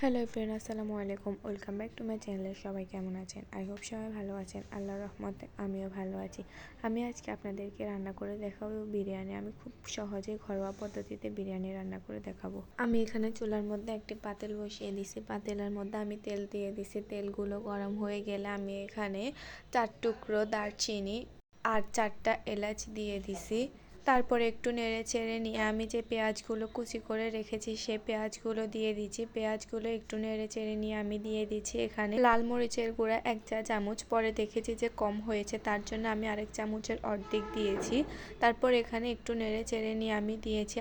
Hello everyone, আসসালামু আলাইকুম। Welcome back to my channel. সবাই কেমন আছেন? আই হোপ সবাই ভালো আছেন। আল্লাহর রহমতে আমিও ভালো আছি। আমি আজকে আপনাদেরকে রান্না করে দেখাবো বিরিয়ানি। আমি খুব সহজে ঘরোয়া পদ্ধতিতে বিরিয়ানি রান্না করে দেখাবো। আমি এখানে চুলার মধ্যে একটি পাতিল বসিয়ে দিছি। পাতিলের মধ্যে আমি তেল দিয়ে দিছি। তেলগুলো গরম হয়ে গেলে আমি এখানে 4 টুকরো দারচিনি আর 4টা এলাচ দিয়ে দিছি। তারপরে একটু নেড়ে চেড়ে নিয়ে আমি যে পেঁয়াজগুলো কুচি করে রেখেছি সেই পেঁয়াজগুলো দিয়ে দিচ্ছি। পেঁয়াজগুলো একটু নেড়ে চেড়ে নিয়ে আমি দিয়ে দিচ্ছি এখানে লাল মরিচের গুঁড়া 1 চা চামচ। পরে দেখেছি যে কম হয়েছে, তার জন্য আমি আরেক চামচের অর্ধেক দিয়েছি। তারপর এখানে একটু নেড়ে চেড়ে নিয়ে আমি দিয়েছি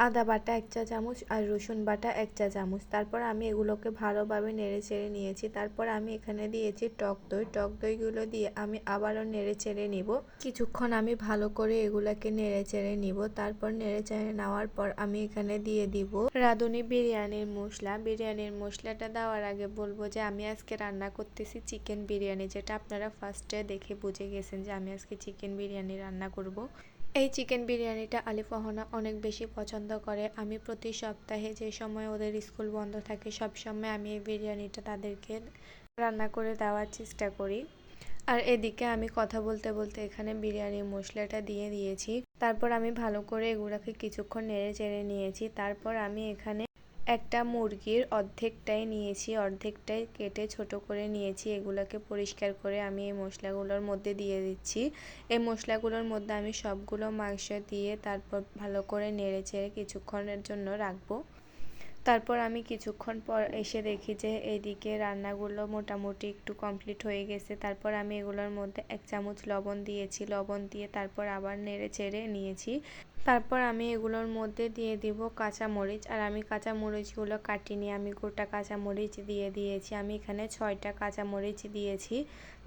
আদা বাটা 1 চা চামচ আর রসুন বাটা 1 চা চামচ। তারপর আমি এগুলোকে ভালোভাবে নেড়ে চেড়ে নিয়েছি। তারপর আমি এখানে দিয়েছি টক দই। টক দইগুলো দিয়ে আমি আবারও নেড়ে চেড়ে নিব। কিছুক্ষণ আমি ভালো করে এগুলোকে নেড়ে চেড়ে নিব। তারপর নেড়ে চেড়ে নেওয়ার পর আমি এখানে দিয়ে দিব রাঁধুনি বিরিয়ানির মশলা। বিরিয়ানির মশলাটা দেওয়ার আগে বলবো যে আমি আজকে রান্না করতেছি চিকেন বিরিয়ানি, যেটা আপনারা ফার্স্টে দেখে বুঝে গেছেন যে আমি আজকে চিকেন বিরিয়ানি রান্না করব। এই চিকেন বিরিয়ানিটা আলিফ অহনা অনেক বেশি পছন্দ করে। আমি প্রতি সপ্তাহে যে সময় ওদের স্কুল বন্ধ থাকে সব সময় আমি এই বিরিয়ানিটা তাদেরকে রান্না করে দেওয়ার চেষ্টা করি। আর এদিকে আমি কথা বলতে বলতে এখানে বিরিয়ানির মশলাটা দিয়ে দিয়েছি। তারপর আমি ভালো করে এগুলোকে কিছুক্ষণ নেড়ে চেড়ে নিয়েছি। তারপর আমি এখানে একটা মুরগির অর্ধেকটাই নিয়েছি, অর্ধেকটাই কেটে ছোট করে নিয়েছি। এগুলোকে পরিষ্কার করে আমি এই মশলাগুলোর মধ্যে দিয়ে দিচ্ছি। এই মশলাগুলোর মধ্যে আমি সবগুলো মাংস দিয়ে তারপর ভালো করে নেড়ে চেড়ে কিছুক্ষণের জন্য রাখবো। তারপর আমি কিছুক্ষণ পর এসে দেখি যে এইদিকে রান্নাগুলো মোটামুটি একটু কমপ্লিট হয়ে গেছে। তারপর আমি এগুলোর মধ্যে 1 চামচ লবণ দিয়েছি। লবণ দিয়ে তারপর আবার নেড়ে চেড়ে নিয়েছি। তারপর আমি এগুলোর মধ্যে দিয়ে দিব কাঁচামরিচ। আর আমি কাঁচামরিচগুলো কাটিনি, আমি গোটা কাঁচামরিচ দিয়ে দিয়েছি। আমি এখানে 6টা কাঁচামরিচ দিয়েছি।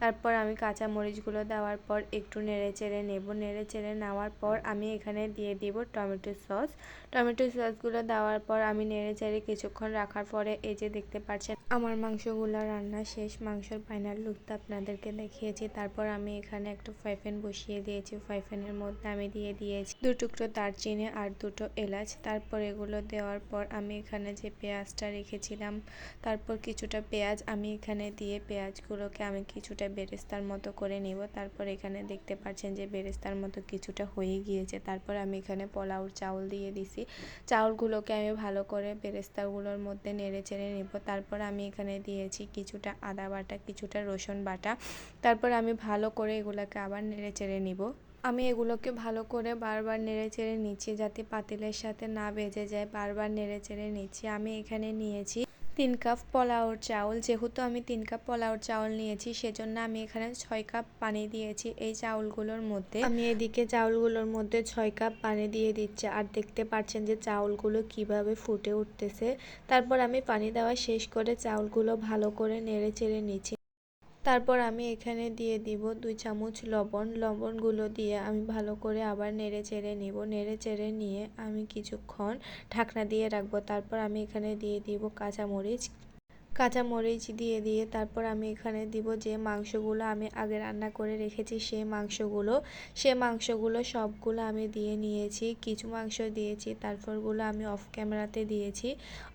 তারপর আমি কাঁচামরিচগুলো দেওয়ার পর একটু নেড়ে চেড়ে নেব। নেড়ে চেড়ে নেওয়ার পর আমি এখানে দিয়ে দিব টমেটো সস। টমেটো সসগুলো দেওয়ার পর আমি নেড়ে চেড়ে কিছুক্ষণ রাখার পরে এই যে দেখতে পাচ্ছেন আমার মাংসগুলো রান্না শেষ। মাংসের ফাইনাল লুকটা আপনাদেরকে দেখিয়েছি। তারপর আমি এখানে একটা ফ্রাই প্যান বসিয়ে দিয়েছি। ফ্রাই প্যানের মধ্যে আমি দিয়ে দিয়েছি 2 টুকরো দারচিনি আর 2টো এলাচ। তারপর এগুলো দেওয়ার পর আমি এখানে যে পেঁয়াজটা রেখেছিলাম, তারপর কিছুটা পেঁয়াজ আমি এখানে দিয়ে পেঁয়াজগুলোকে আমি কিছুটা বেরেস্তার মতো করে নিব। তারপর এখানে দেখতে পাচ্ছেন যে বেরেস্তার মতো কিছুটা হয়ে গিয়েছে। তারপর আমি এখানে পোলাওর চাউল দিয়ে দিছি। চাউলগুলোকে আমি ভালো করে বেরেস্তাগুলোর মধ্যে নেড়ে চেড়ে নিব। তারপর আমি এখানে দিয়েছি কিছুটা আদা বাটা, কিছুটা রসুন বাটা। তারপর আমি ভালো করে এগুলোকে আবার নেড়ে চেড়ে নিব। আমি এগুলোকে ভালো করে বারবার নেড়ে চেড়ে নিচ্ছি যাতে পাতিলের সাথে না বেজে যায়। বারবার নেড়ে চেড়ে নিচ্ছি। আমি এখানে নিয়েছি 3 কাপ পোলাওর চাউল। যেহেতু আমি 3 কাপ পোলাওর চাউল নিয়েছি সেজন্য আমি এখানে 6 কাপ পানি দিয়েছি এই চাউলগুলোর মধ্যে। আমি এদিকে চাউলগুলোর মধ্যে 6 কাপ পানি দিয়ে দিচ্ছি। আর দেখতে পাচ্ছেন যে চাউলগুলো কিভাবে ফুটে উঠতেছে। তারপর আমি পানি দেওয়া শেষ করে চাউলগুলো ভালো করে নেড়ে চেড়ে নিচ্ছি। তারপর আমি এখানে দিয়ে দিব 2 চামচ লবণ। লবণগুলো দিয়ে আমি ভালো করে আবার নেড়ে চেড়ে নিব। নেড়ে চেড়ে নিয়ে আমি কিছুক্ষণ ঢাকনা দিয়ে রাখবো। তারপর আমি এখানে দিয়ে দিব কাঁচামরিচ। কাঁচামরিচ দিয়ে তারপর আমি এখানে দিব যে মাংসগুলো আমি আগে রান্না করে রেখেছি সে মাংসগুলো সবগুলো আমি দিয়ে নিয়েছি। কিছু মাংস দিয়েছি, তারপরগুলো আমি অফ ক্যামেরাতে দিয়েছি।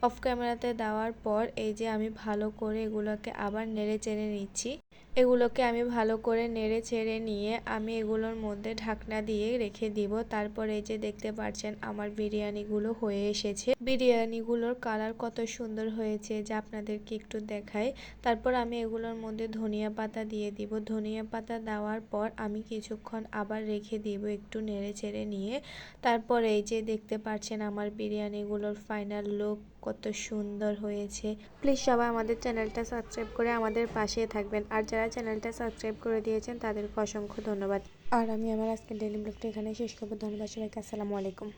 অফ ক্যামেরাতে দেওয়ার পর এই যে আমি ভালো করে এগুলোকে আবার নেড়ে চেড়ে নিচ্ছি। এগুলোকে আমি ভালো করে নেড়ে চেড়ে নিয়ে আমি এগুলোর মধ্যে ঢাকনা দিয়ে রেখে দিব। তারপর এই যে দেখতে পাচ্ছেন আমার বিরিয়ানিগুলো হয়ে এসেছে। বিরিয়ানিগুলোর কালার কত সুন্দর হয়েছে যা আপনাদেরকে একটু দেখাই। তারপর আমি এগুলোর মধ্যে ধনিয়া পাতা দিয়ে দিব। ধনিয়া পাতা দেওয়ার পর আমি কিছুক্ষণ আবার রেখে দিব একটু নেড়ে চেড়ে নিয়ে। তারপর এই যে দেখতে পাচ্ছেন আমার বিরিয়ানিগুলোর ফাইনাল লুক কত সুন্দর হয়েছে। প্লিজ সবাই আমাদের চ্যানেলটা সাবস্ক্রাইব করে আমাদের পাশে থাকবেন। আর যারা চ্যানেলটা সাবস্ক্রাইব করে দিয়েছেন তাদেরকে অসংখ্য ধন্যবাদ। আর আমি আমার আজকের ডেইলি ব্লগটা এখানে শেষ করবো। ধন্যবাদ সবাইকে। আসসালামু আলাইকুম।